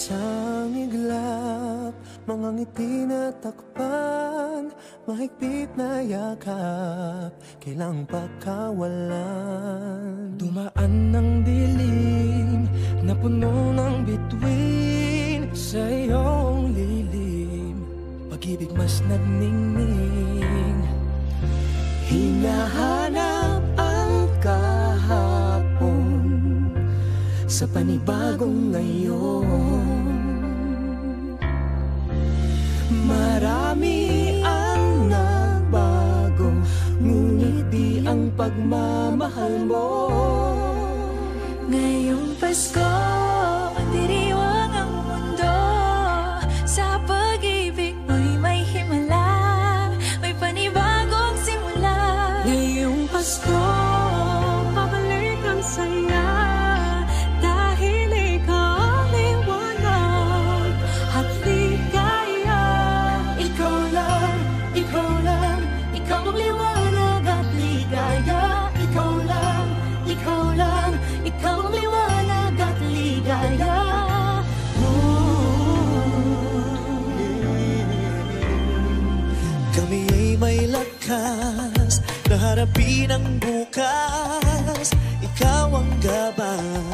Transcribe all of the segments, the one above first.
Isang iglap, mga ngiti na takpan, mahigpit na yakap, kailang pagkawalan. Dumaan ng dilim na puno ng bituin, sa iyong lilim, pag-ibig mas nagningning. Hinahanap ang kahapon sa panibagong ngayon. Marami ang nagbago, ngunit di ang pagmamahal mo. Ngayong Pasko, magdiriwang ang mundo. Sa pag-ibig mo'y may himala, may panibagong simula. Ngayong Pasko, pabalik ang saya, dahil ikaw ang liwanag at ligaya. Ikaw lang, ikaw lang, ikaw ang liwanag at ligaya. Ikaw lang, ikaw lang, ikaw ang liwanag at ligaya. Kami ay may lakas na harapin ang bukas. Ikaw ang gabay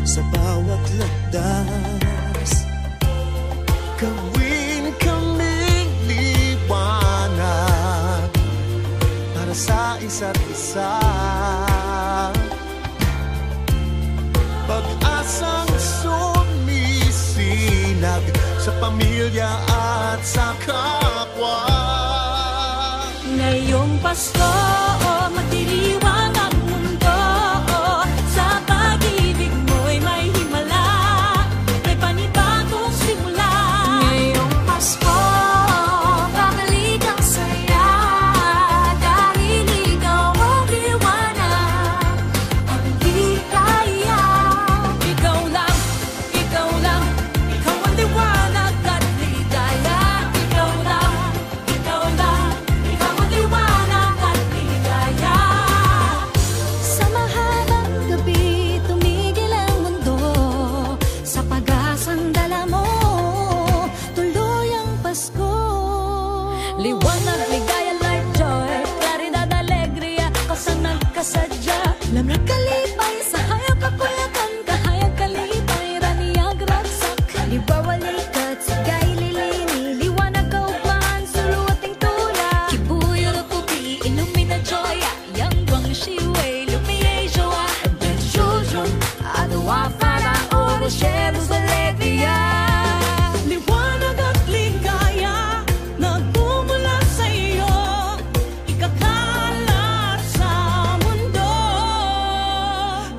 sa bawat landas. Gawin kaming liwanag para sa isa't isa. Pag-asang sumisinag sa pamilya at sa kapwa. Ngayong Pasko, magdiriwang ang mundo. Sa pag-ibig mo'y may himala, may panibagong simula. Ngayong Pasko, babalik ang saya, dahil ikaw ang liwanag at ligaya. Ikaw lang, ikaw lang, ikaw ang liwanag at ligaya. Ikaw lang, ikaw lang, ikaw ang liwanag at ligaya. Sa mahabang gabi, tumigil ang mundo. Sa pag-asang dala mo, tuloy ang Pasko. Liwanag, ligaya, light, joy, claridad, alegria, kasanag, kasadya. Lamrak, kalipay, sa hayag, kakuyakan, kahayag, kalipay, raniyag, ragsak, libawalikat, sigay, lilini, liwanag, kaugmaan, suluating tula. Kibuyo, puti, illumina, joya, yang guang shiwei, lumiye, joa, benjujun, adwa, fara, oro, shelos, alegria. Liwanag at ligaya, nagmumula sa iyo, ikakalat sa mundo.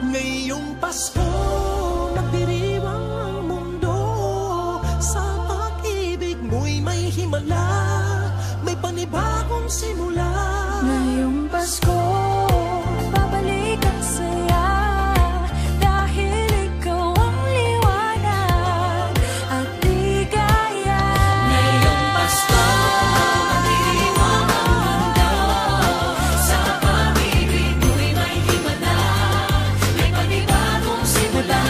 Ngayong Pasko, magdiriwang ang mundo. Sa pag-ibig mo'y may himala, may panibagong simula. Ngayong Pasko, babalik ang saya, dahil ikaw ang liwanag at ligaya. Ngayong Pasko, magdiriwang ang mundo. Sa pag-ibig mo'y may himala, may panibagong simula.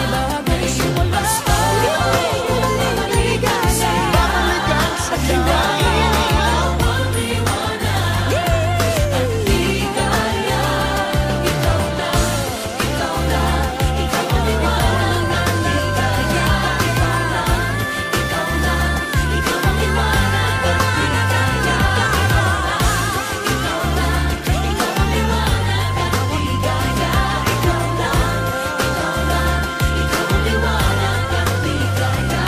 Ngayong Pasko, babalik ang saya, dahil ikaw ang liwanag at ligaya. Ikaw lang, ikaw lang, ikaw ang liwanag at ligaya. Ikaw lang, ikaw lang, ikaw ang liwanag at ligaya. Ikaw lang, ikaw ang liwanag at ligaya. Ikaw lang, ikaw lang, ikaw ang liwanag at ligaya.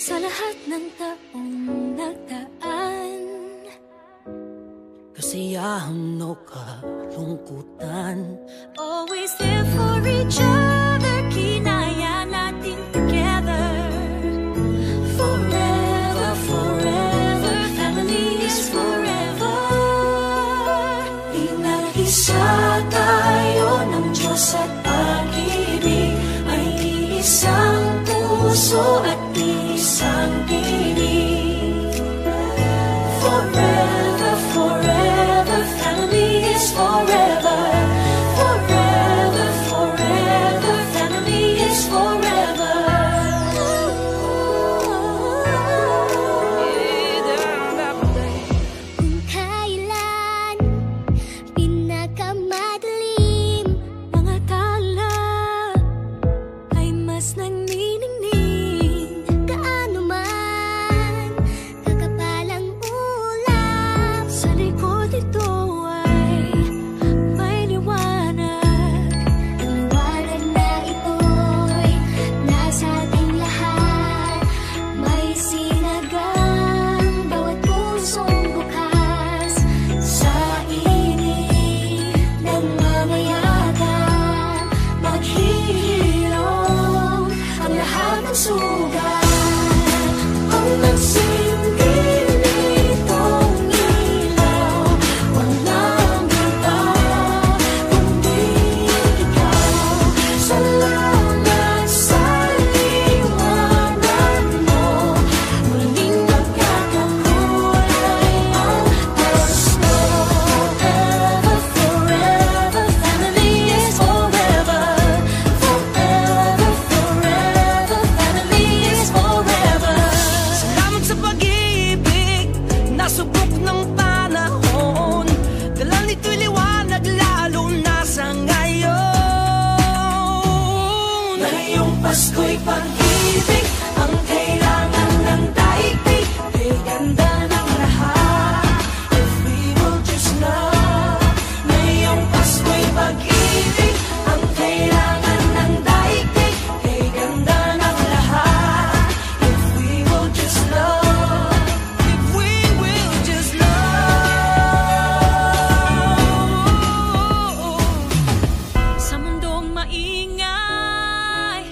Sa lahat ng taong nagdaan, Kasiyahan o kalungkutan, always there for each other, kinaya natin together. Forever, forever, family is forever. puso at isang tinig. Forever, forever, family is forever. Forever, forever, family is forever. Kung kailan pinakamadilim ang akala ay mas nagniningning, gaano man kakapalang ulap, sa likod ito ay may liwanag. Ang liwanag na ito'y nasa ating lahat, may sinagang bawat pusong bukas. Sa init ng mamayagan, maghihilom ang lahat ng sugat. Kung nagsindi nitong ilaw, walang iba kundi ikaw. Salamat sa liwanag mo, muling magkakakulay ang gusto. Forever, forever, family is forever. Forever, forever, family is forever. Salamat sa pag-ibig, nasubok ng panahon. Dala nito'y liwanag lalo na sa ngayon. Ngayong Pasko'y pag-ibig ang kailangan ng daigdig. Kay ganda ng lahat, if we will just love. Ngayong Pasko'y pag-ibig ang kailangan ng daigdig. Kay ganda ng lahat, if we will just love. If we will just love. Sa mundong maingay,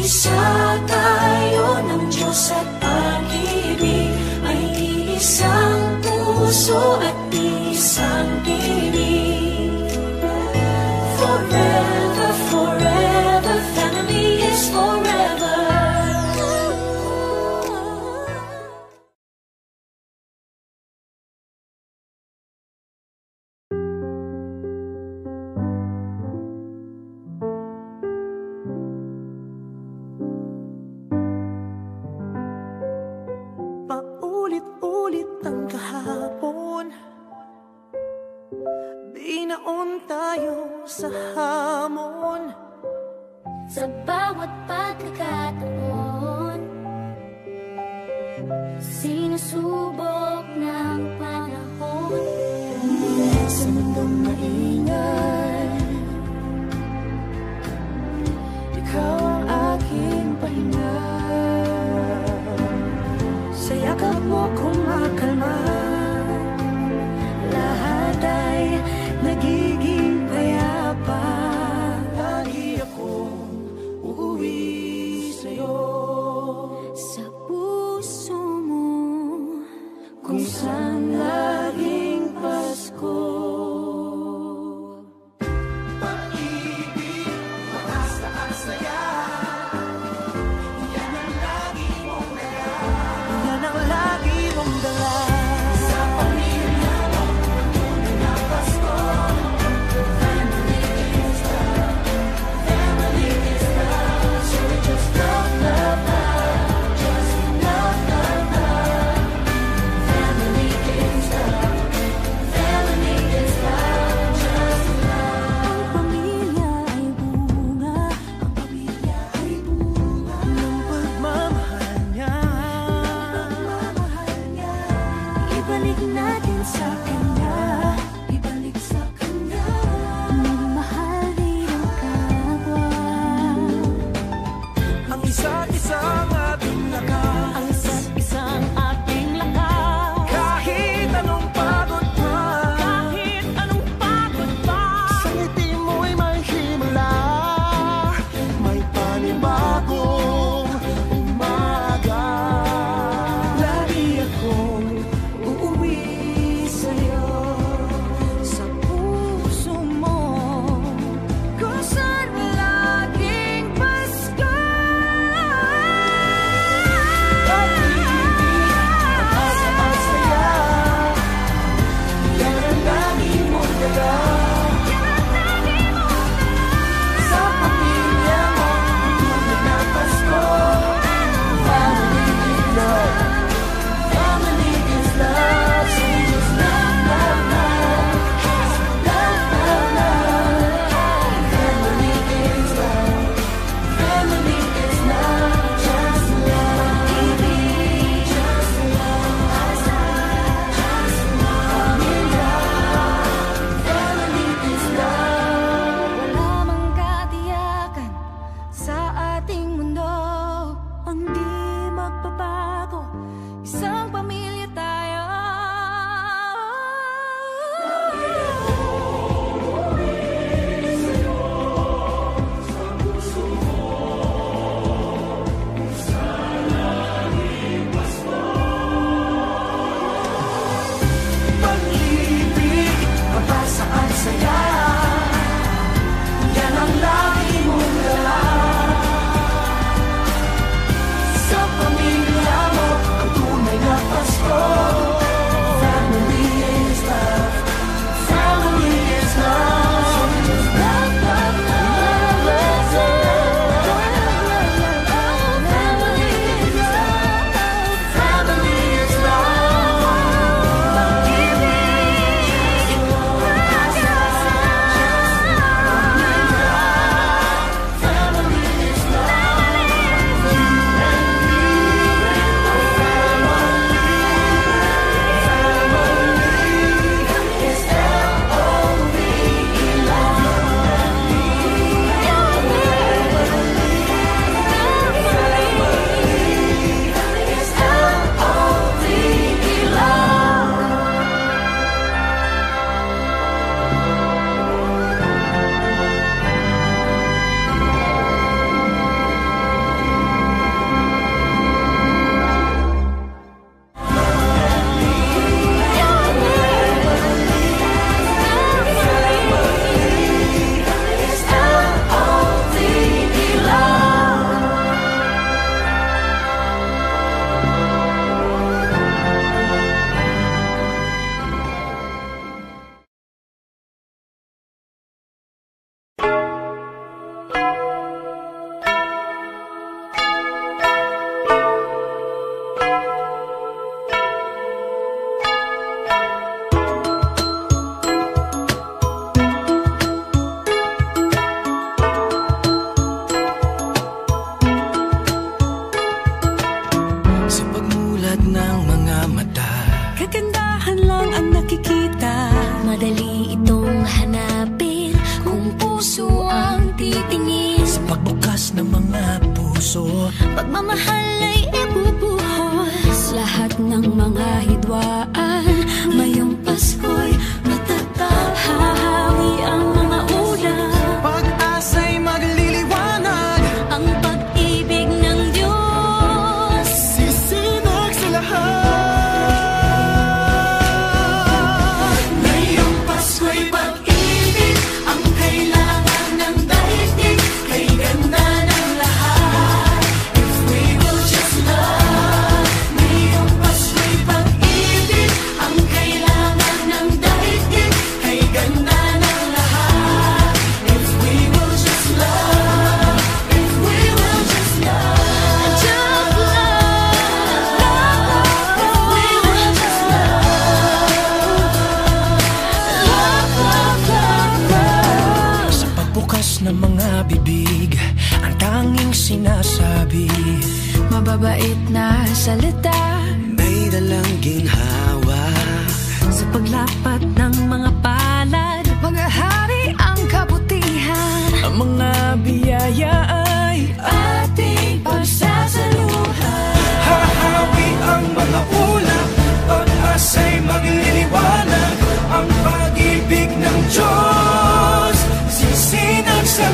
Iisa tayo ng Diyos at pag-ibig, may iisang puso at isang tinig. Forever, forever, family is forever. Paulit-ulit ang kahapon, binaon tayo sa hamon. Sa bawat pagkakataon, sinusubok ng panahon. Sa mundong maingay, ikaw ang aking pahinga. Sa yakap mo kumakalma, lahat ay nagiging payapa. Lagi akong uuwi sa'yo. Sa puso mo, puso. Pagmamahal ay ibubuhos lahat ng mga hidwaan. Ngayong Pasko'y matatag, hahawi ang mga ulap. Pag-asa'y magliliwanag, ang pag-ibig ng Diyos sisinag sa lahat. ngayong Pasko'y pag-ibig ang kailangan ng daigdig. Kay ganda ng lahat, if we will just love. Ngayong Pasko'y pag-ibig ang kailangan ng daigdig. Kay ganda ng lahat, if we will just love. If we will just love, just love. If we will just love. Sa pagbukas ng mga bibig, ang tanging sinasabi, Mababait na salita may dalang ginhawa. sa paglapat ng mga palad, paghahari ang kabutihan. Ang mga biyaya ay Ating pagsasaluhan. hahawi ang mga ulap. Pag-asa'y magliliwanag. Ang pag-ibig ng Diyos sisinag sa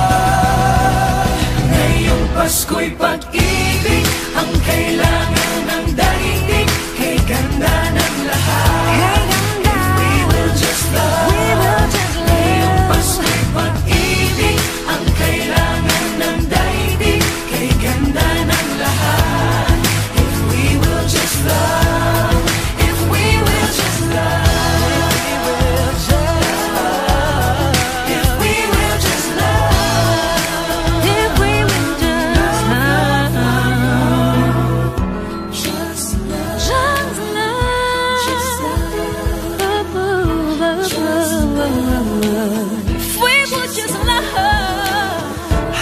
lahat. Ngayong Pasko'y pag-ibig ang kailangan ng daigdig. Kay ganda ng lahat, if we will just love. Ngayong Pasko'y pag-ibig ang kailangan ng daigdig. Kay ganda ng lahat, if we will just love. If we will just love. If we will just love. If we will just love, just love, just love. If we will just love,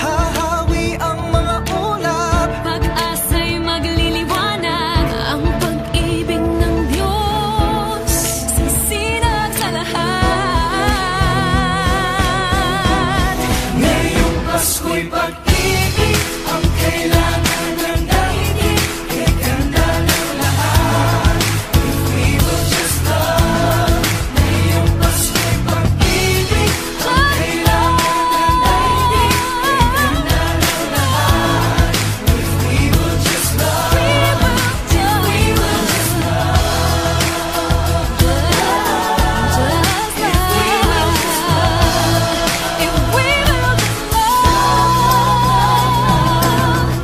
Hahawi ang mga ulap, pag-asa'y magliliwanag. Ang pag-ibig ng Diyos sisinag sa lahat. Ngayong Pasko'y pag-ibig ang kailangan ng daigdig. Kay ganda ng lahat, if we will just love. Ngayong Pasko'y pag-ibig ang kailangan ng daigdig. Kay ganda ng lahat, if we will just love. If we will just love.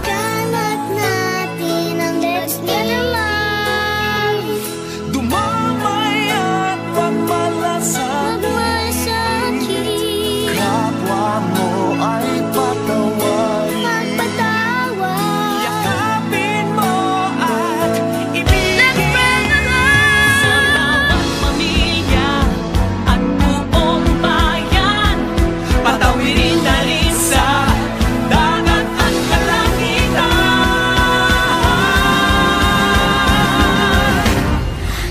Kalat natin ang let's get along. dumamay at pagmalasakit. Magmasakit, Kapwa mo ay patawarin. magpatawad. Yakapin mo at ibigin. Sa bawat pamilya at buong bayan, Patawirin na rin sa dagat at kalangitan.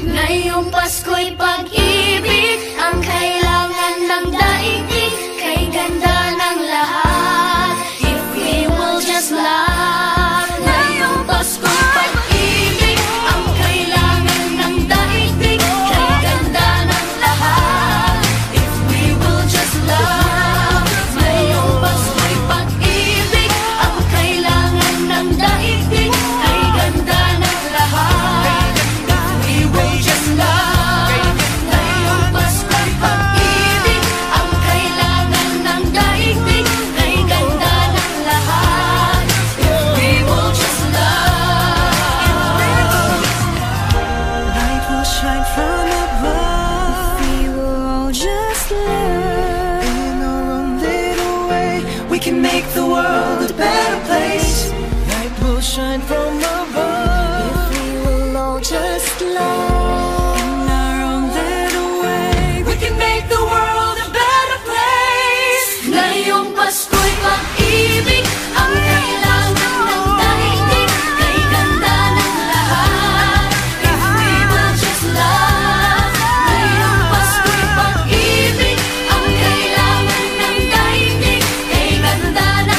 ngayong Pasko'y pag-ibig ang kailangan ng daigdig. Kay ganda ng lahat, if we will just love. Ngayong Pasko'y pag-ibig ang kailangan ng daigdig. Kay ganda ng lahat, if we will just love. Ngayong Pasko'y pag-ibig ang kailangan ng daigdig. Kay ganda ng lahat, we will just love. Ngayong Pasko'y pag-ibig ang kailangan ng daigdig. Kay ganda ng lahat, if we will just love. Light will shine from above. We will all just love. In our own little way, we can make the world a better place. Light will shine from above. We will all just love. In our own little way, we can make the world a better place. Ngayong Pasko'y pag-ibig ang kailangan ng daigdig. Kay ganda ng lahat, if we will just love. Ngayong Pasko'y pag-ibig ang kailangan ng daigdig. Kay ganda ng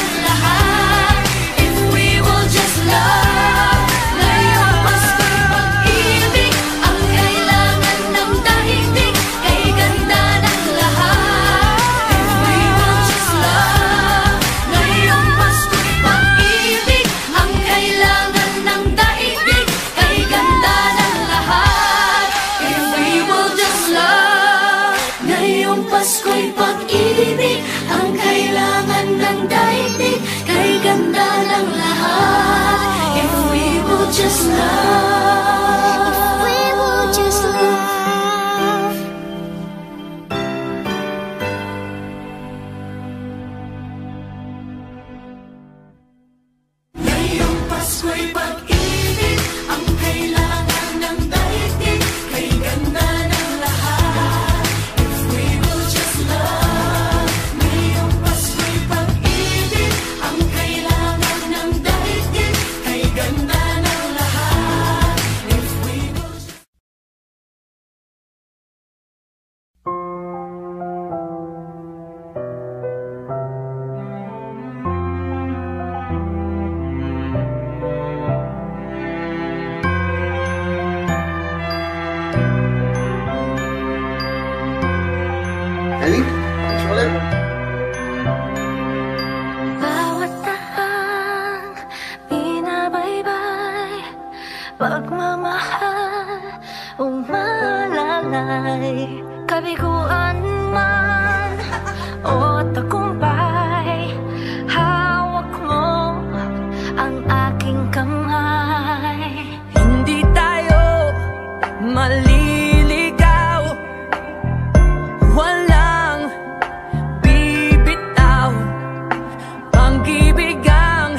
pag-ibig ang kailangan ng daigdig. Kay ganda ng lahat. If we will just love, if we will just love. Ngayong Pasko'y pag-ibig ang kailangan ng daigdig. Kay ganda ng lahat. If we will just love. Ngayong Pasko'y pag-ibig ang kailangan ng daigdig. Kay ganda ng lahat. If we will just Ellie, thanks ulit. bawat tahang binabaybay, pagmamahal umalalay, kabiguan man o tagumpay, hawak mo ang aking kamay. Hindi tayo maliligaw, walang bibitaw. Pag-ibig ang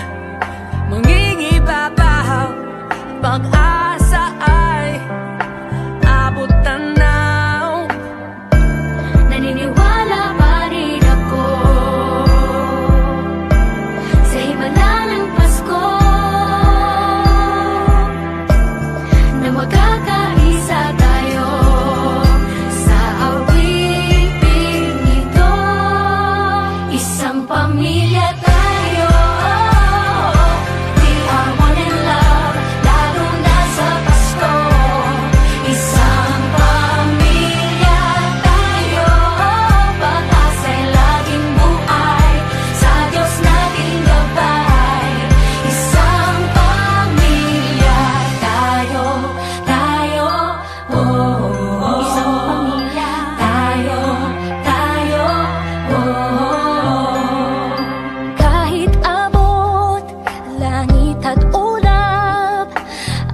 mangingibabaw, pag-asa ay abot tanaw. Naniniwala pa rin ako sa himala ng Pasko, na magkakaisa tayo sa awiting ito. Isang pamilya tayo, we are one in love, lalo na sa Pasko. Isang pamilya tayo, pag-asa'y laging buhay, sa Diyos nating gabay. Isang pamilya tayo, oh, isang pamilya tayo, oh. Kahit abot langit at ulap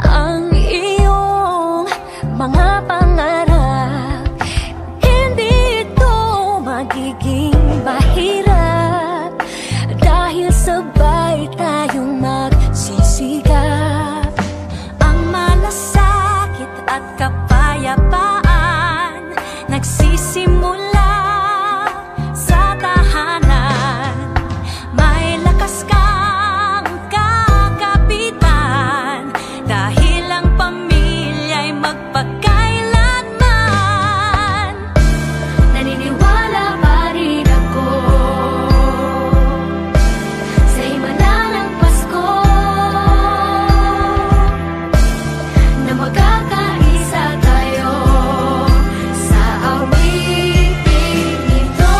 ang iyong mga pangarap, hindi ito magiging mahirap dahil sabay tayong magsisikap. Ang malasakit at kapayapaan nagsisimula sa tahanan. May lakas kang kakapitan dahil ang pamilya'y magpakailanman. Naniniwala pa rin ako sa himala ng Pasko, na magkakaisa tayo sa awiting ito.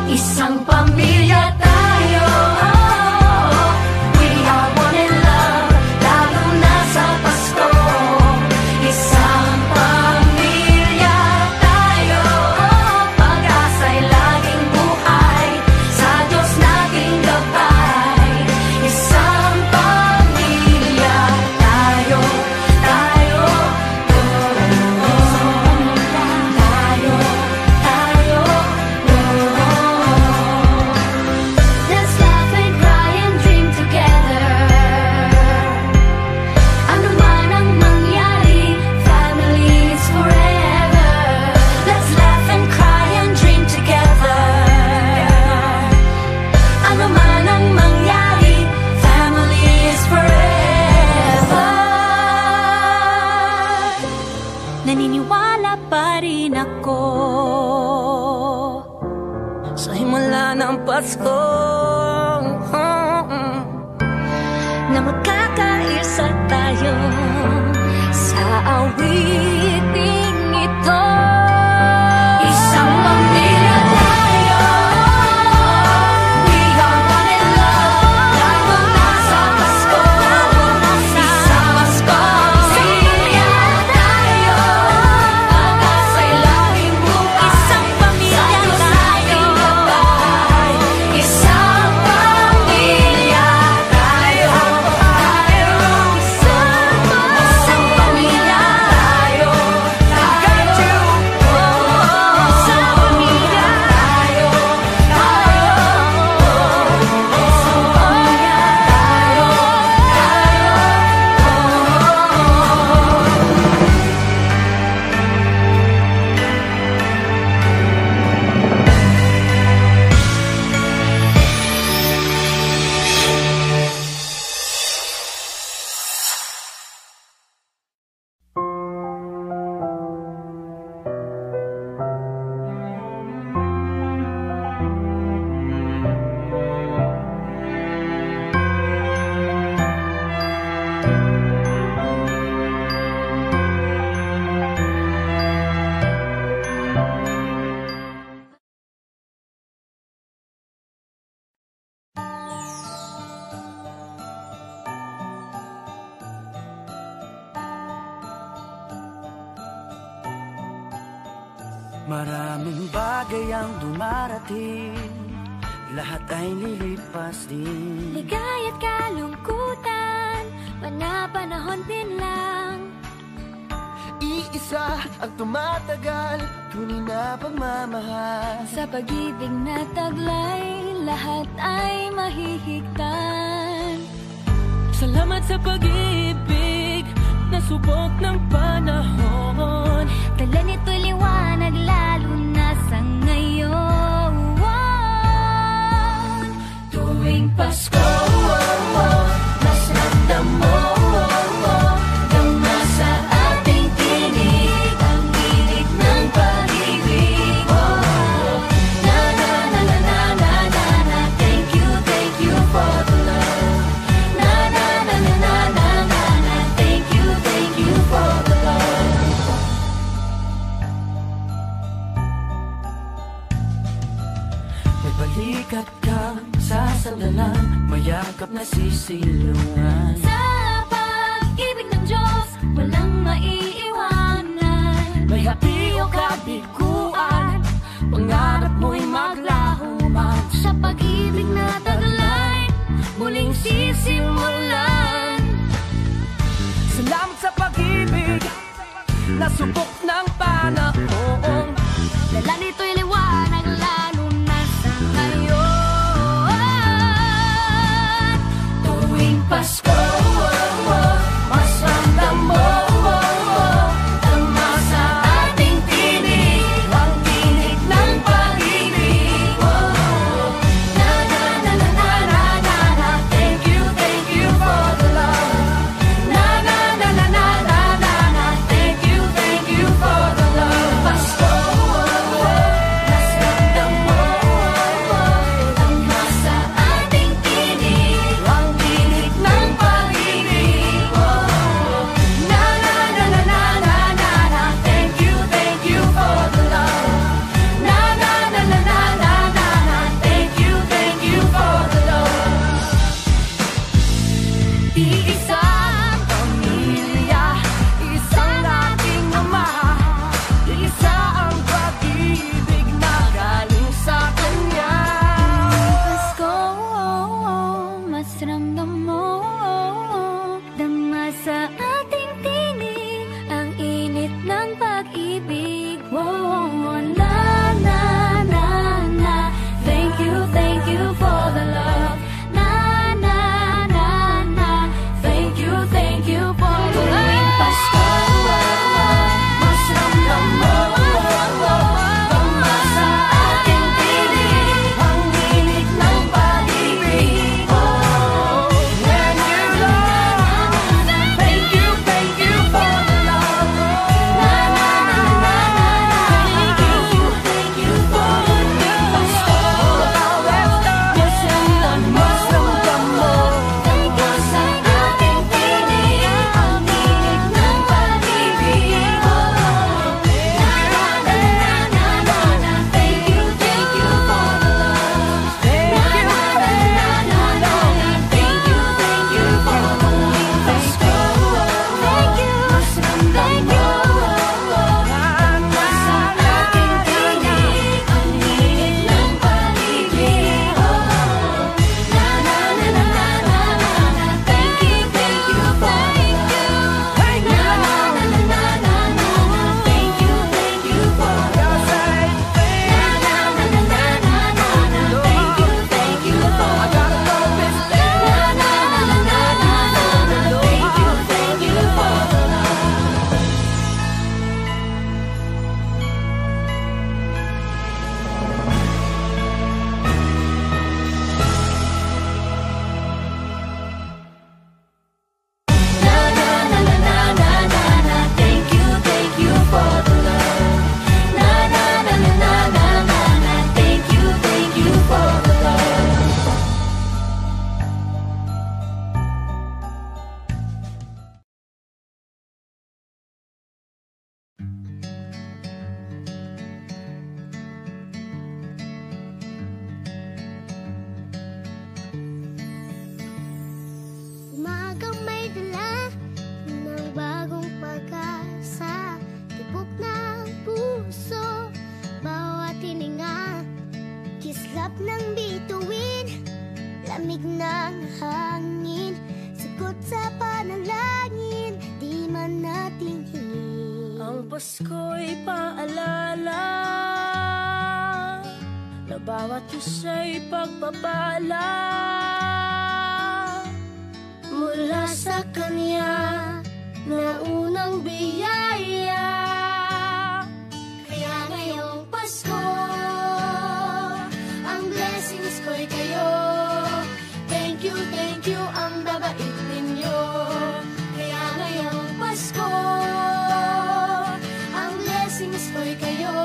Isang pamilya tayo, we are one in love, lalo na sa Pasko. Isang pamilya tayo, pag-asa'y laging buhay, sa Diyos nating gabay. Isang pamilya tayo, let's laugh and cry and dream together. Ano man ang mangyari, family is forever. Let's laugh and cry and dream together. Ano man ang mangyari, family is forever. Naniniwala pa rin ako Sa himala ng Pasko, na magkakaisa tayo sa awiting ito. Isang pamilya tayo, we are one in love, lalo na sa Pasko. Isang pamilya tayo, pag-asa'y laging buhay, isang pamilya tayo. Maraming bagay ang dumarating, lahat ay lilipas din. Ligaya't kalungkutan, panahon din lang. Iisa ang tumatagal, tunay na pagmamahal. Sa pag-ibig na taglay, lahat ay mahihigtan. Salamat sa pag-ibig, nasubok ng panahon. Dala nito'y liwanag, lalo na sa ngayon. Tuwing Pasko, mas ramdam mo, dama sa ating tinig, ang tinig ng pag-ibig. Na na na na na na na na, thank you for the love. Na na na na na na na na, thank you for the love. May balikat kang sasandalan, mayakap na sisilungan. Sa pag-ibig ng Diyos, walang maiiwanan. May hati o kabiguan, pangarap mo'y maglaho man. Sa pag-ibig na taglay, muling sisimulan. Salamat sa pag-ibig, nasubok ng panahon. Dala nito'y liwanag, lalo na sa ngayon. Tuwing Pasko, mas ramdam mo, dama sa ating tinig, ang tinig ng pag-ibig. Na na na na na na na na, thank you for the love. Na na na na na na na na, thank you for the love. Pasko, mas ramdam mo, dama sa ating tinig, ang tinig ng pag-ibig. Islap ng bituin, lamig ng hangin, sagot sa panalangin, di man natin hingin. Ang Pasko'y paalala na bawat isa'y pagpapala mula sa Kanya na unang biyaya. Kaya ngayong Pasko, ang blessings ko'y kayo. Thank you, ang babait ninyo. Kaya ngayong Pasko, ang blessings ko'y kayo.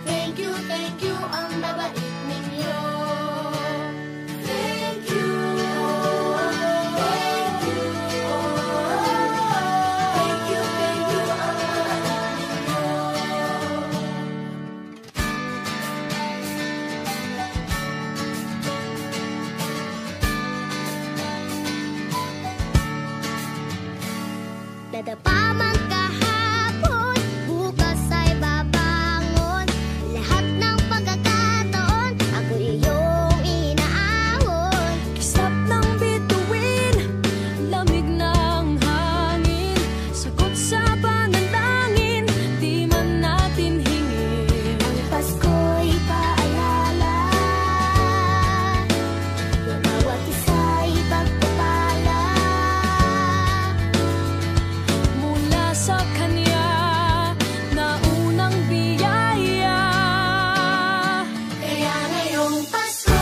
Thank you, ang babait ninyo. Thank you, thank you, thank you, ang babait ninyo. Dadapa man kahapon, bukas ay babangon. Lahat ng pagkakataon, ako iyong inaahon. Islap ng bituin, lamig ng hangin, sagot sa panalangin, di man natin hingin. Ang Pasko'y paalala na bawat isa'y pagpapala Mula sa Kanya na unang biyaya. Kaya ngayong Pasko,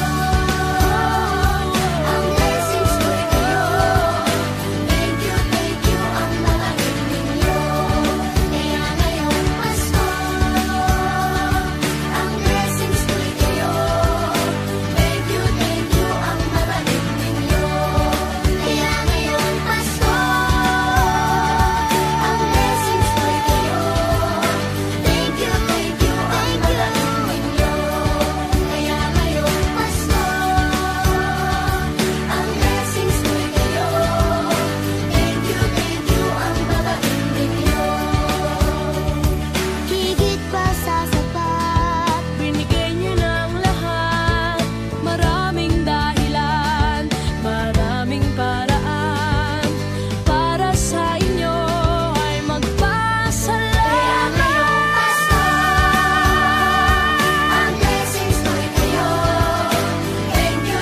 ang blessings ko'y kayo. Thank you, ang babait ninyo. Kaya ngayong Pasko, ang blessings ko'y kayo. Thank you, ang babait ninyo. Kaya ngayong Pasko, ang blessings ko'y kayo. Thank you, ang babait ninyo. Kaya ngayong Pasko, ang blessings ko'y kayo. Thank you, ang babait ninyo. Higit pa sa sapat, Binigay niyo ng lahat, maraming dahilan, maraming paraan, para sa inyo ay magpasalamat. ang blessings ko'y kayo. Thank you,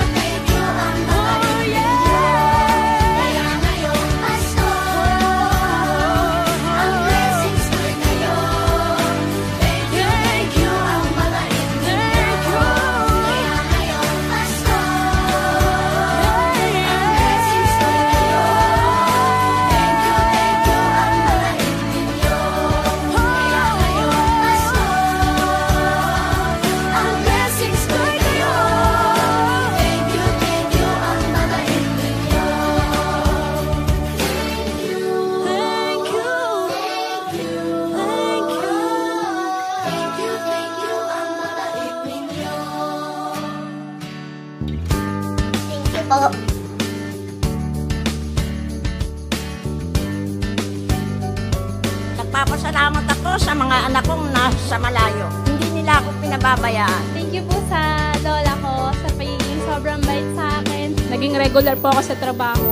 ang babait ninyo. Kaya ngayong Pasko, ang blessings ko'y kayo. Thank you, ang babait ninyo. Kaya ngayong Pasko, ang blessings ko'y kayo. Thank you, ang babait ninyo. Kaya ngayong Pasko, ang blessings ko'y kayo. Thank you, ang babait ninyo. Thank you, thank you, thank you, ang babait ninyo. Thank you po. Nagpapasalamat ako sa mga anak kong nasa malayo. Hindi nila ako pinababayaan. Thank you po sa lola ko sa pagiging sobrang bait sa akin. Naging regular po ako sa trabaho.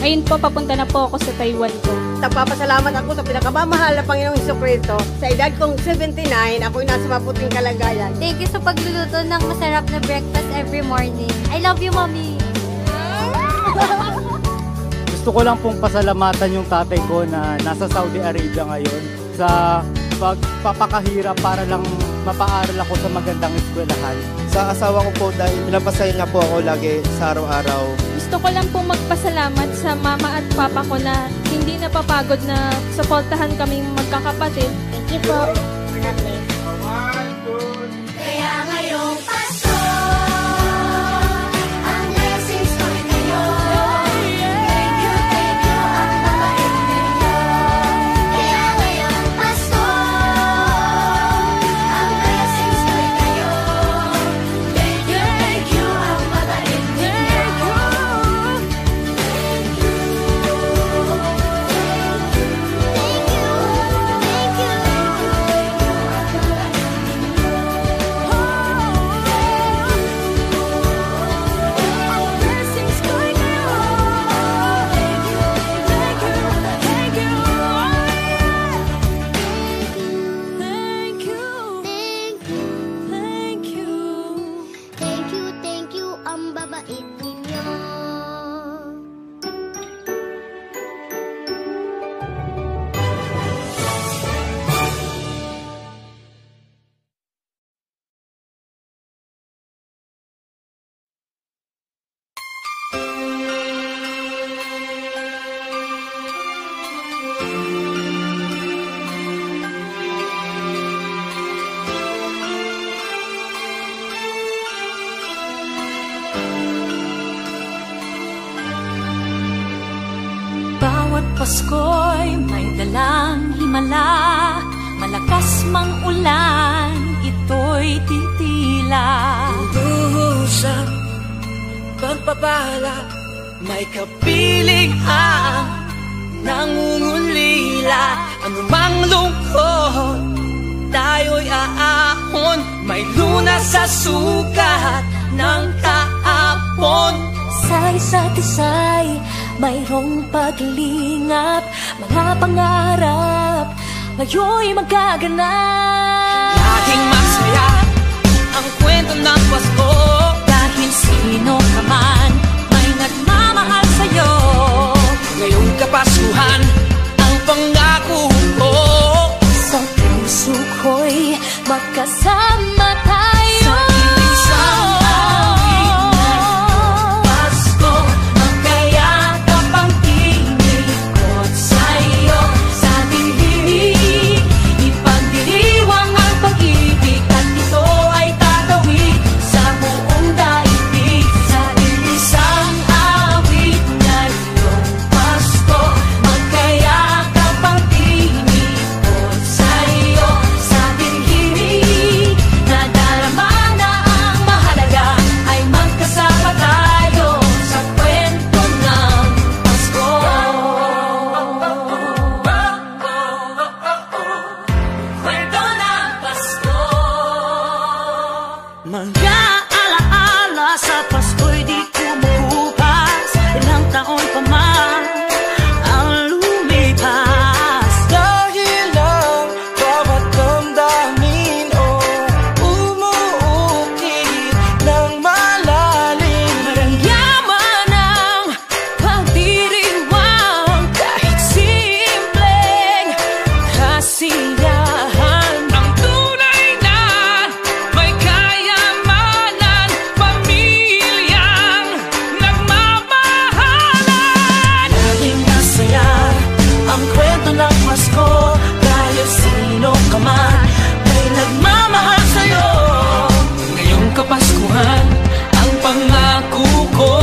Ngayon po, papunta na po ako sa Taiwan ko. Nagpapasalamat ako sa pinakamamahal na Panginoong Jesucristo. Sa edad kong 79, ako'y nasa maputing kalagayan. Thank you sa pagluluto ng masarap na breakfast every morning. I love you, Mommy. Gusto ko lang pong pasalamatan yung tatay ko na nasa Saudi Arabia ngayon sa pagpapakahirap para lang mapaaral ako sa magandang eskwelahan. Sa asawa ko po dahil pinapasaya niya po ako lagi sa araw-araw. Gusto ko lang po magpasalamat sa mama at papa ko na hindi napapagod na suportahan kaming magkakapatid. Thank you po. Kaya ngayong Pasko, ang blessings ko'y kayo. Thank you, ang babait ninyo. Kaya ngayong Pasko, ang blessings ko'y kayo. Thank you, ang babait ninyo. Thank you, Bawat Pasko'y may dalang himala, malakas mang ulan, ito'y titila. Duhusap, pagpapala, may kapiling ang nangungulila. Anumang lungkot, tayo'y aahon, may lunas sa sukat ng kahapon. Sa isa't isa'y mayroong paglingap, mga pangarap ngayon'y magaganap. Laging masaya ang kwento ng Pasko, dahil sino ka man may nagmamahal sa'yo. ngayong Kapaskuhan ang pangako ko. Sa puso ko'y magkasama tayo. Sa isang Pasko, magkayakap ang tinikot sa'yo. Sa ating himig, ipagdiriwang ang pag-ibig, at ito ay tatawid sa buong daigdig. Sa isang awit ngayong Pasko, magkayakap ang tinikot sa'yo. Sa ating himig, nadarama na ang mahalaga, ay magkasama tayo sa kwento ng Pasko. Kwento ng Pasko. Mga alaala sa Pasko'y di kumukupas, ilang taon pa man ang lumipas. Dahil ang bawat damdamin umuukit ng malalim. Maramyaman ang pagdiriwang, kahit simpleng kasiyahan. Ang tunay na may kayamanan, pamilyang nagmamahalan. Laging masaya ang kwento ng Pasko, dahil sino ka man may nagmamahal sa'yo. Ngayong Kapaskuhan ang pangako ko,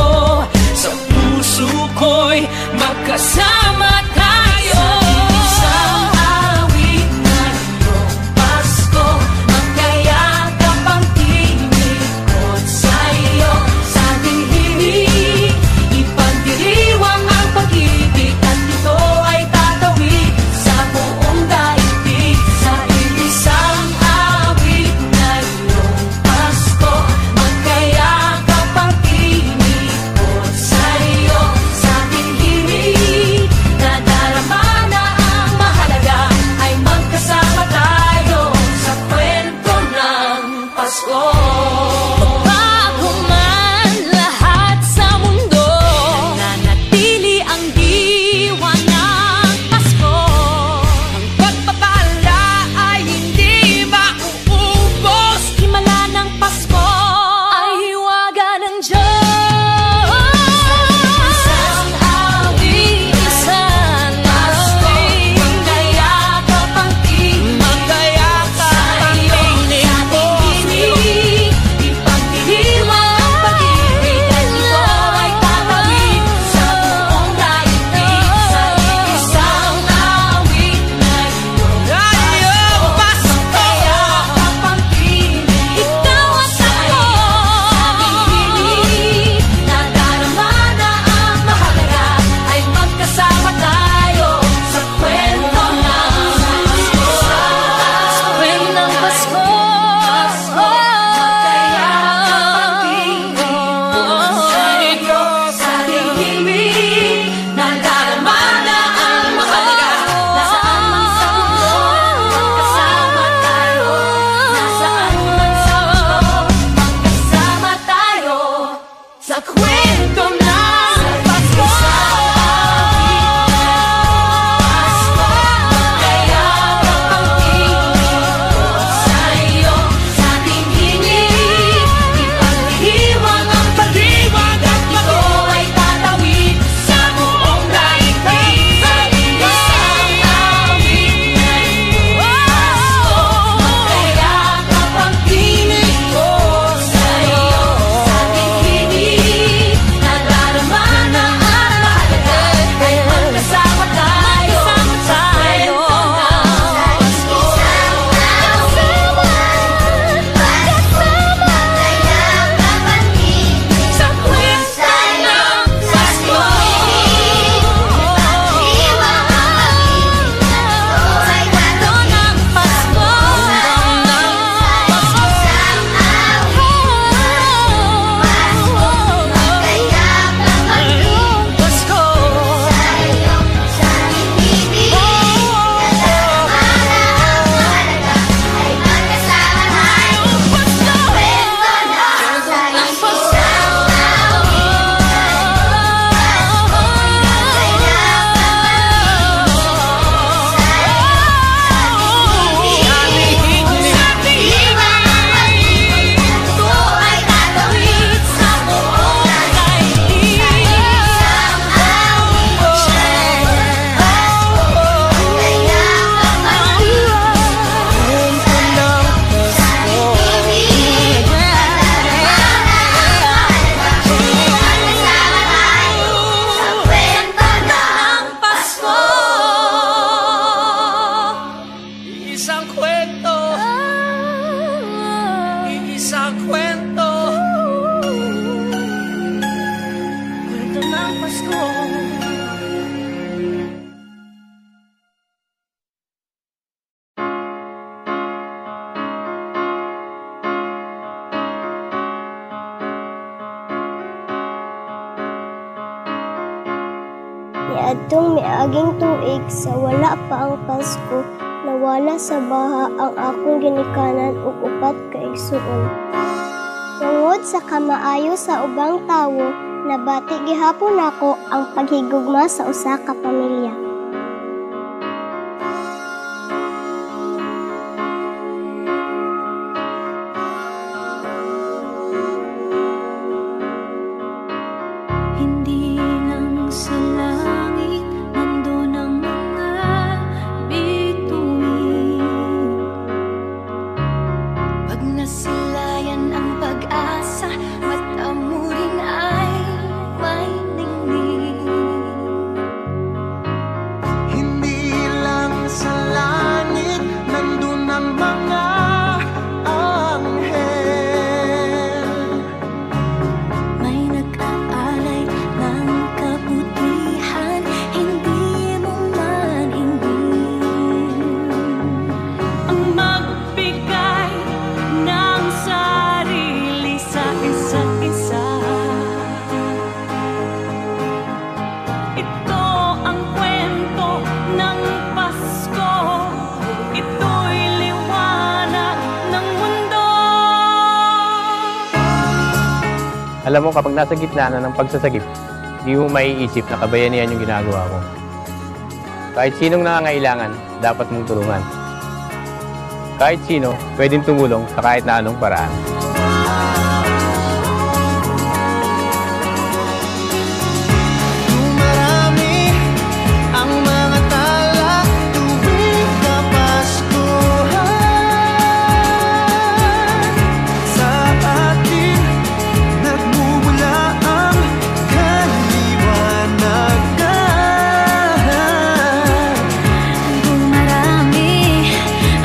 sa puso ko'y magkasama tayo. Isang awit ngayong Pasko, magkayakap ang tinikot sa'yo. Sa ating himig, ipagdiriwang ang pag-ibig, at ito ay tatawid sa buong daigdig. Sa isang awit ngayong Pasko, magkayakap ang tinikot sa'yo. Sa ating himig, nadarama na ang mahalaga, ay magkasama tayo sa kwento ng Pasko. Magbago man lahat sa mundo, nananatili ang diwa ng Pasko. Ang pagpapala ay hindi mauubos. Himala ng Pasko ay hiwaga ng Diyos. Isang awit, isang Pasko, magkayakap ang tinig. Magkayakap ang tinig. Sa ating himig, ipagdiriwang ang pag-ibig, at ito ay tatawid sa buong daigdig. Sa isang awit ngayong Pasko, magkayakap ang tinig. Ikaw at ako, sa ating himig, nadarama na ang mahalaga, ay magkasama tayo sa kwento ng Pasko. Sa kwento ng Pasko, magkayakap ang tinig. Sa ating himig, nadarama na ang mahalaga. Nasaan man sa mundo, magkasama tayo. Nasaan man sa mundo, magkasama tayo sa kwento Niadtong miaging tuig sa wala pa ang Pasko, nawala sa baha ang akong ginikanan ug upat ka igsuon. Tungod sa kamaayo sa ubang tawo, nabati gihapon nako ang paghigugma sa usa ka pamilya. Hindi lang sa langit nandun ang mga bituin. Pag nasilayan ang pag-asa, mata mo rin ay may ningning. Hindi lang sa langit nandun ang mga anghel. May nag-aalay ng kabutihan, hindi mo maningin. Ang magbigay ng sarili sa isa't isa. Ito ang kwento ng Pasko. Ito'y liwanag ng mundo. Alam mo, kapag nasa gitna na ng pagsasagip, hindi mo maiisip na kabayanihan yung ginagawa mo. Kahit sinong nangangailangan, dapat mong tulungan. Kahit sino, pwedeng tumulong sa kahit na anong paraan. Dumarami ang mga tala tuwing Kapaskuhan. Sa atin nagmumula ang kaliwanagan. Dumarami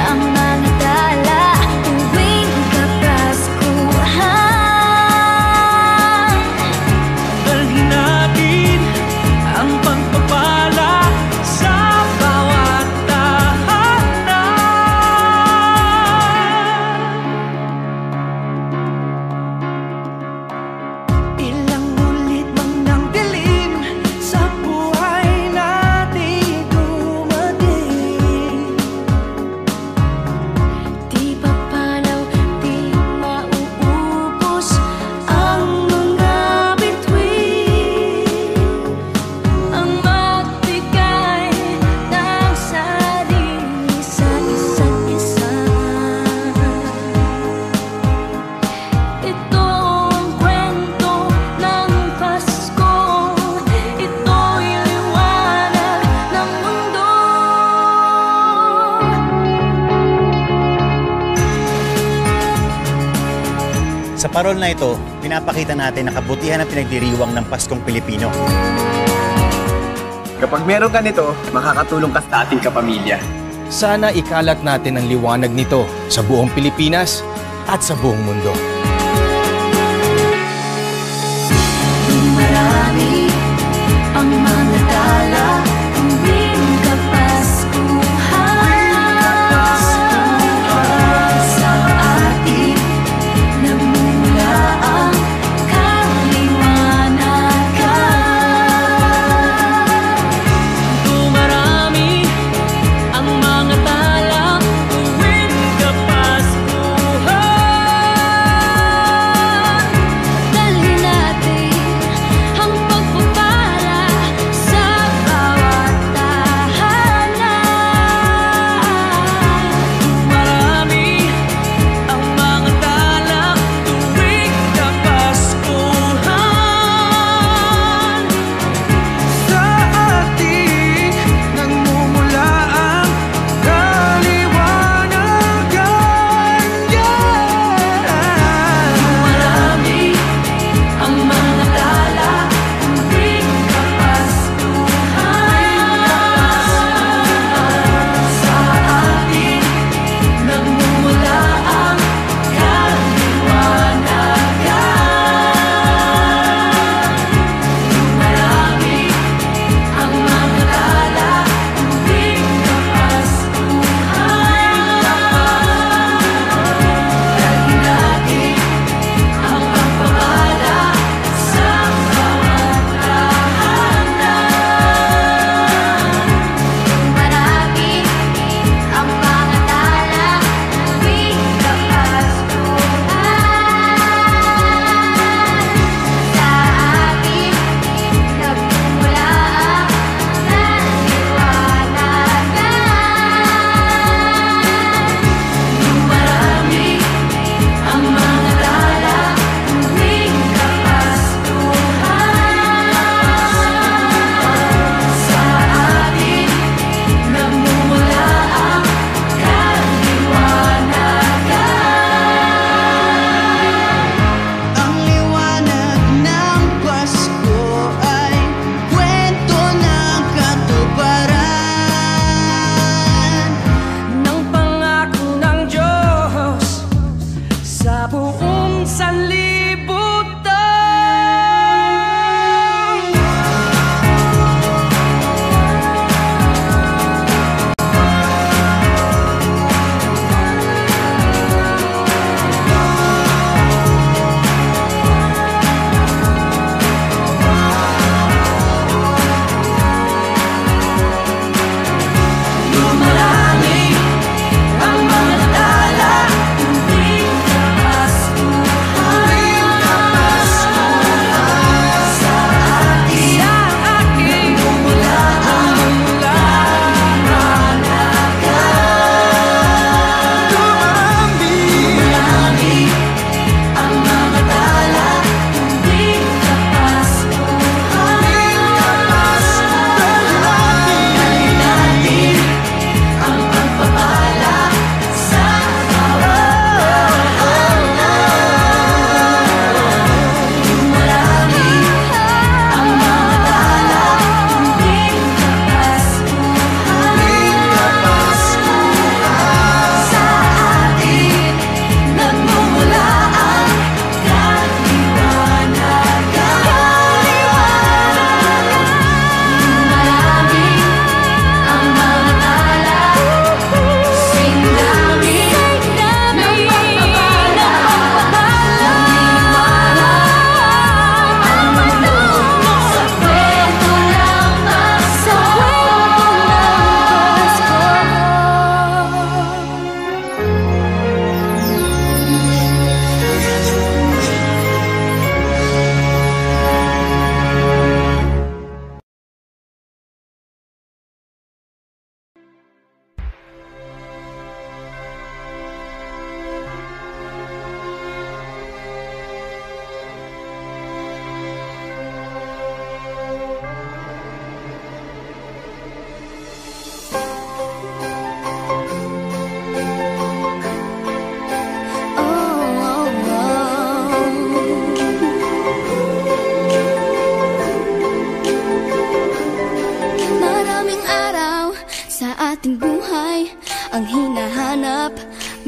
ang mga tala tuwing Kapaskuhan. Dalhin natin ang pagpapala sa bawat tahanan. Ilang ulit bang nang dilim sa buhay natin dumating? Di papalaw, di mauubos ang mga bituin. Ang magbigay ng sarili sa isa't isa. Ito ang kwento ng Pasko. Ito'y liwanag ng mundo. Sa parol na ito, pinapakita natin na kabutihan ang pinagdiriwang ng Paskong Pilipino. Kapag meron ka nito, makakatulong ka sa ating kapamilya. Sana ikalat natin ang liwanag nito sa buong Pilipinas at sa buong mundo. Marami ang mga tala tuwing Kapaskuhan. Sa atin nagmumula ang kaliwanagan. Dumarami ang mga tala tuwing Kapaskuhan.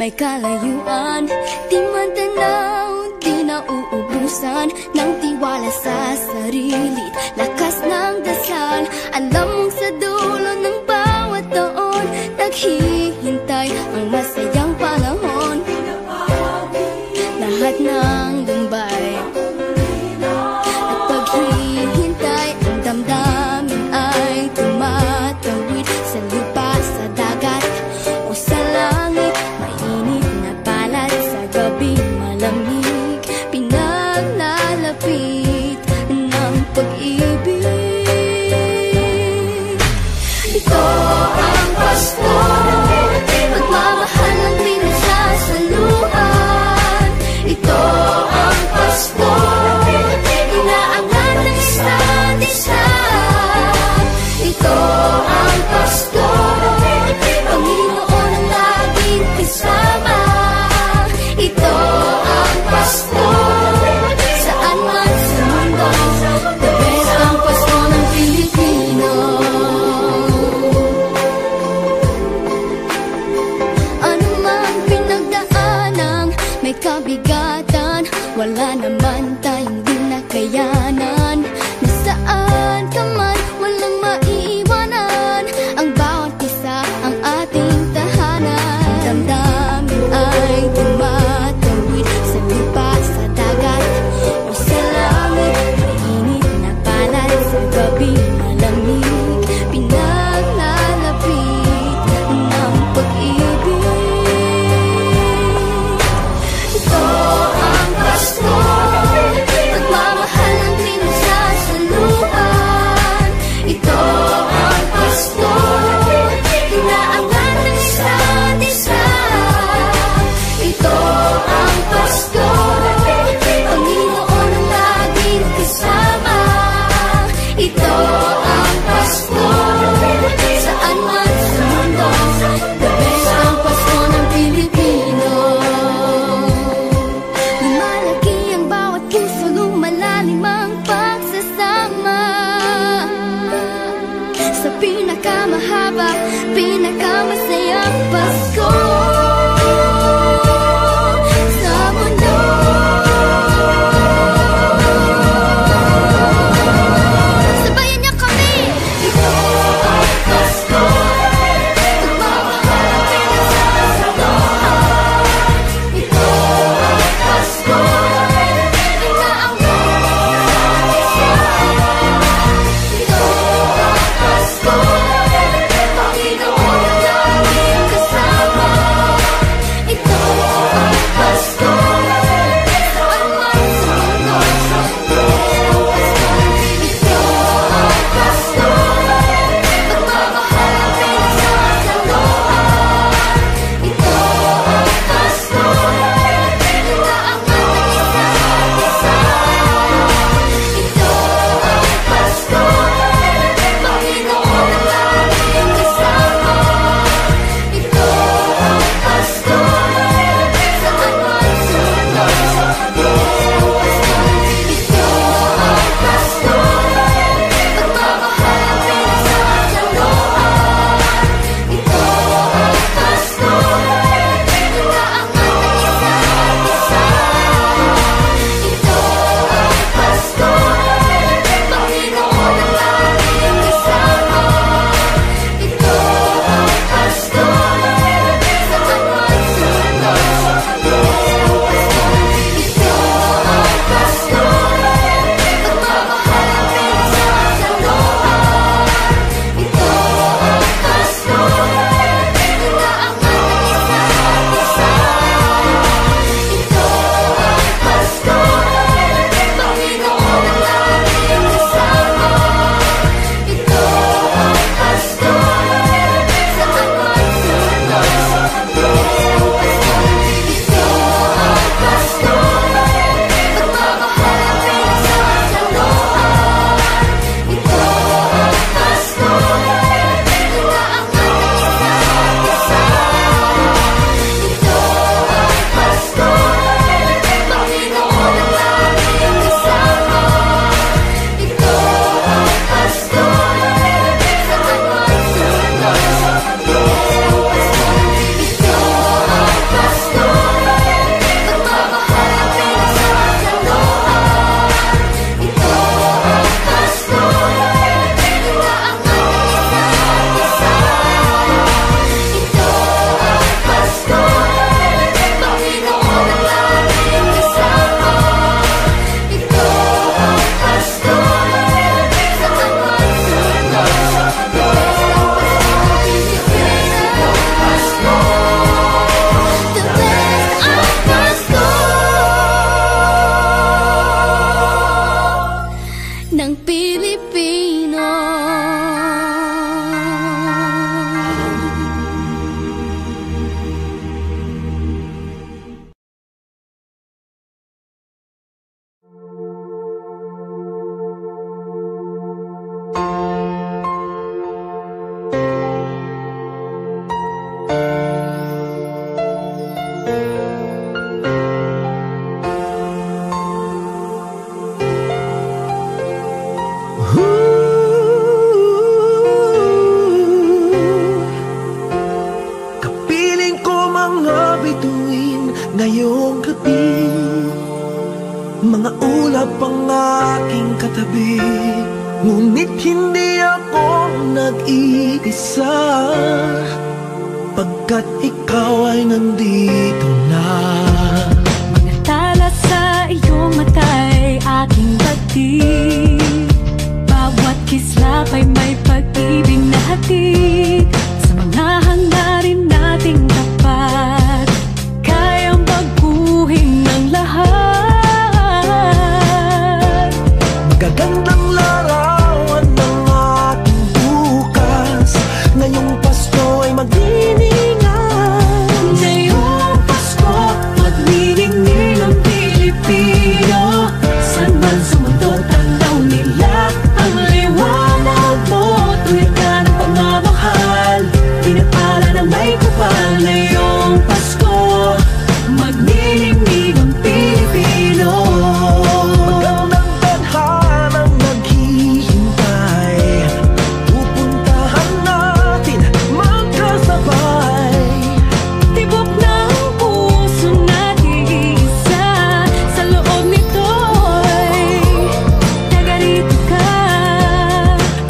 may kalayuan. Di man tanaw, di nauubusan ng tiwala sa sarili, lakas ng dasal. Alam mong sa dulo ng bawat taon, naghihintay ang masayang panahon. Lahat ng lumbay at paghihintay, ang damdamin ay tumatawid sa lupa, sa dagat o sa langit. Mainit na palad sa gabi, malamig, pinaglalapit ng pag-ibig. Ito ang Pasko, pagmamahal ng pinagsasaluhan. Ito ang Pasko, inaangat ng isa't isa. Ito ang Pasko, Panginoon ang laging kasama. Ito ang Pasko, saan man sa mundo, the best ang Pasko ng Pilipino. Ano mang pinagdaanang may kabigatan, wala naman tayong di nakayanan. Nasaan ka man, walang maiiwanan, ang bawat isa ang ating tahanan. Damdamin ay tumatawid sa lupa, sa dagat o sa langit. Mainit na palad sa gabi, malamig, pinaglalapit ng pag-ibig. Ito ang Pasko, pagmamahal ng pinagsasaluhan. Ito ang Pasko, inaangat ng isa't isa. Ito ang Pasko, Panginoon ang laging kasama. Ito ang Pasko, saan man sa mundo, the best ang Pasko ng Pilipino. Lumalaki ang bawat puso, lumalalim ang pagsasama. Sa pinakamahaba, pinakamasayang Pasko sa mundo. Sabayan niyo kami! Ito ang Pasko, pagmamahal ang pinagsasaluhan. Ito ang Pasko, inaangat ng isa't isa. Ito ang Pasko, Panginoon ang laging kasama. pang aking katabi, ngunit hindi ako nag-iisa, pagkat ikaw ay nandito na. Mga tala sa iyong mata'y aking batid, bawat kislap ay may pag-ibig na hatid. Sa mga hangarin nating tapat, kayang baguhin ng lahat. Magagandang larawan ng ating bukas, ngayong Pasko ay magdiningan. Ngayong Pasko, magniningning ang Pilipino. San man sa mundo, tanaw nila ang liwanag mo. Tuwid ka ng pagmamahal, pinagpala ng may kapal. Ngayong Pasko, magniningning ang Pilipino. Magandang tadhanang naghihintay, pupuntahan natin magkasabay. Tibok ng puso natin isa, sa loob nito'y taga-rito ka.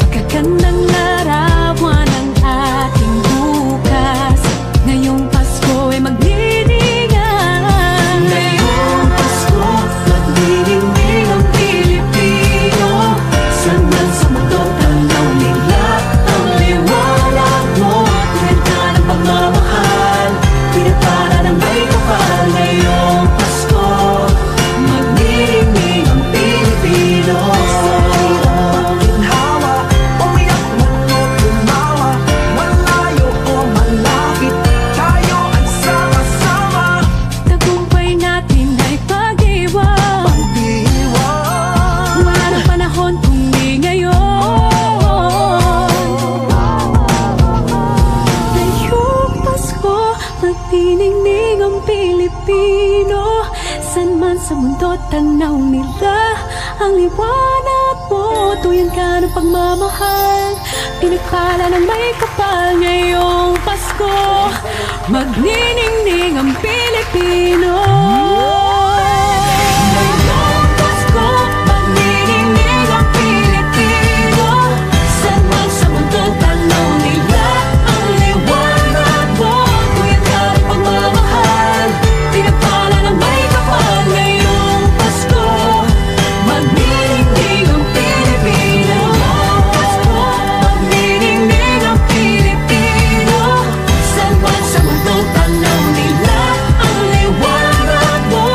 Magagandang larawan ang ating bukas, ngayong Pasko ay magdiningan. Ngayong Pasko, magniningning ang Pilipino. San man sa mundo, tanaw nila ang liwanag mo. Tuwid ka ng pagmamahal, pinagpala ng may kapal. Ngayong Pasko, magniningning ang Pilipino. Pagkinhawa, umiyak man o tumawa, malayo o malapit, tayo ay sama-sama. Tagumpay natin ay pag-iwan, Pag-iwan, wala ng panahon kung di ngayon. Ngayong Pasko, magniningning ang Pilipino. San man sa mundo, tanaw nila ang liwanag mo. Tuyan ka ng pagmamahal, pinagpala ng may kapal. Ngayong Pasko, magniningning ang Pilipino. Ngayong Pasko, magniningning ang Pilipino. San man sa mundo, tanaw nila ang liwanag mo. Tuyan ka ng pagmamahal, pinagpala ng may kapal. Ngayong Pasko, magniningning ang Pilipino. Pasko, magniningning ang Pilipino. San man sa mundo, tanaw nila ang liwanag mo.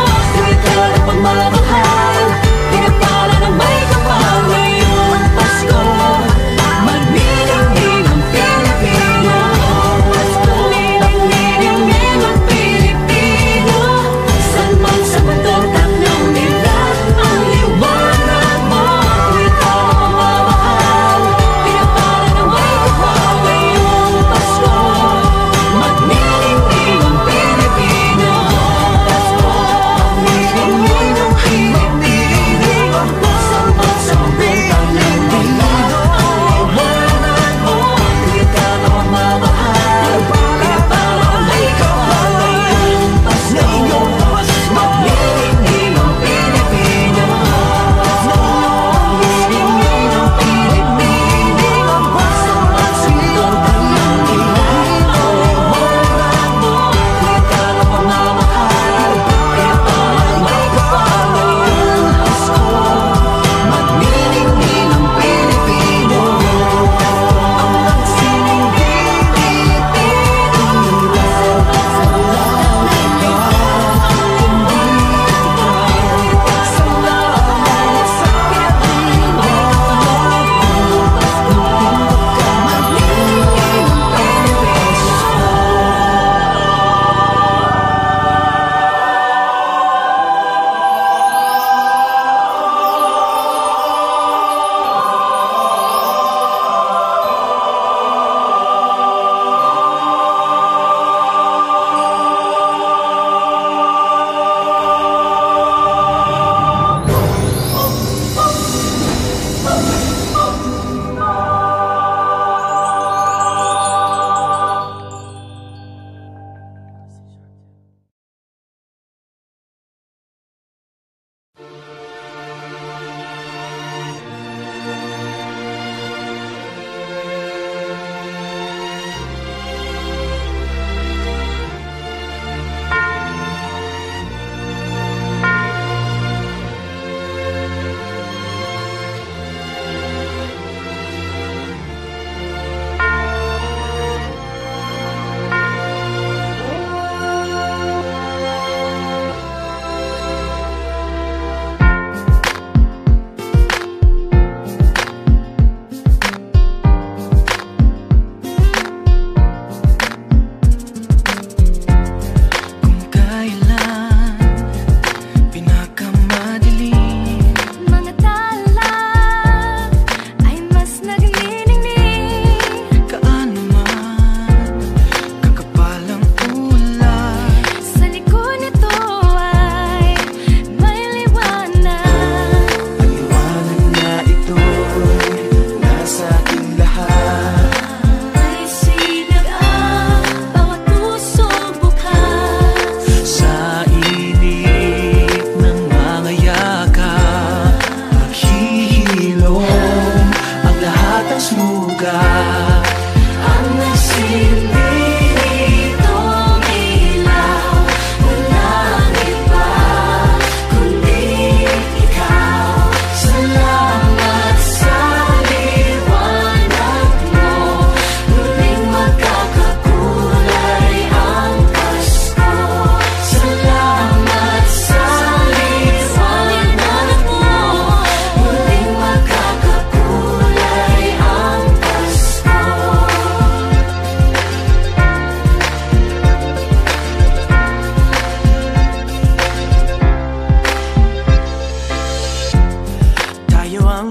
ang smuga. Ang nagsilbi nitong ilaw, walang iba kundi ikaw. Salamat sa liwanag mo, muling magkakakulay ang Pasko. Salamat sa liwanag mo, muling magkakakulay ang Pasko. Tayo ang